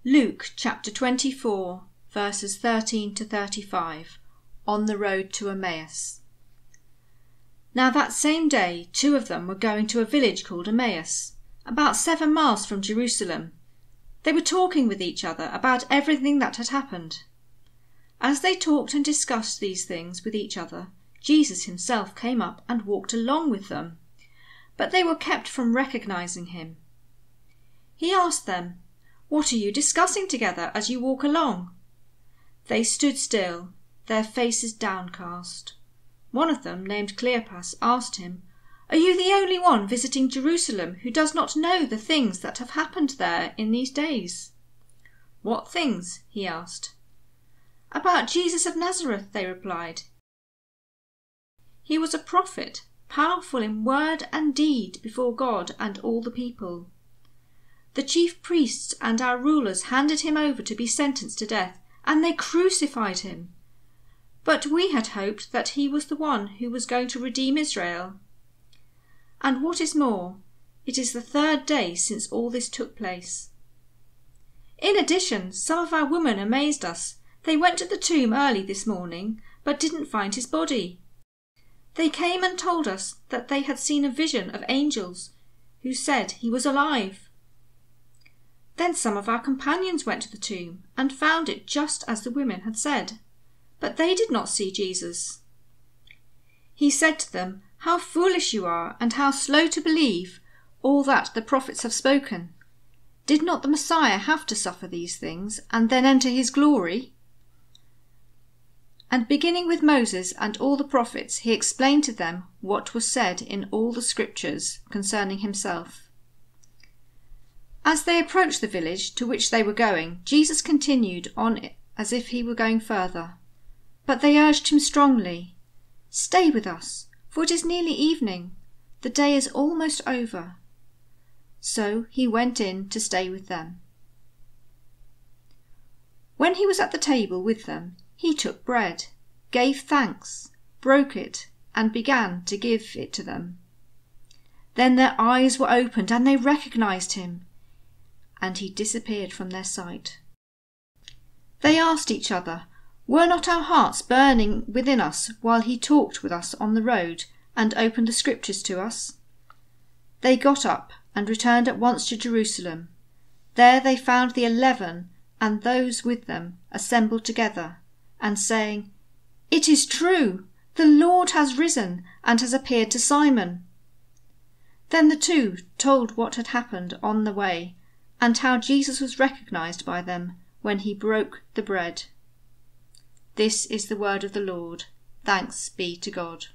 Luke chapter 24, verses 13 to 35, on the road to Emmaus. Now that same day 2 of them were going to a village called Emmaus, about 7 miles from Jerusalem. They were talking with each other about everything that had happened. As they talked and discussed these things with each other, Jesus himself came up and walked along with them, but they were kept from recognizing him. He asked them, "What are you discussing together as you walk along?" They stood still, their faces downcast. One of them, named Cleopas, asked him, "Are you the only one visiting Jerusalem who does not know the things that have happened there in these days?" "What things?" he asked. "About Jesus of Nazareth," they replied. "He was a prophet, powerful in word and deed before God and all the people. The chief priests and our rulers handed him over to be sentenced to death, and they crucified him. But we had hoped that he was the one who was going to redeem Israel. And what is more, it is the 3rd day since all this took place. In addition, some of our women amazed us. They went to the tomb early this morning, but didn't find his body. They came and told us that they had seen a vision of angels who said he was alive. Then some of our companions went to the tomb and found it just as the women had said, but they did not see Jesus." He said to them, "How foolish you are, and how slow to believe all that the prophets have spoken. Did not the Messiah have to suffer these things and then enter his glory?" And beginning with Moses and all the prophets, he explained to them what was said in all the scriptures concerning himself. As they approached the village to which they were going, Jesus continued on as if he were going further. But they urged him strongly, "Stay with us, for it is nearly evening. The day is almost over." So he went in to stay with them. When he was at the table with them, he took bread, gave thanks, broke it, and began to give it to them. Then their eyes were opened and they recognized him, and he disappeared from their sight. They asked each other, "Were not our hearts burning within us while he talked with us on the road and opened the scriptures to us?" They got up and returned at once to Jerusalem. There they found the 11 and those with them assembled together, and saying, "It is true, the Lord has risen and has appeared to Simon." Then the 2 told what had happened on the way, and how Jesus was recognized by them when he broke the bread. This is the word of the Lord. Thanks be to God.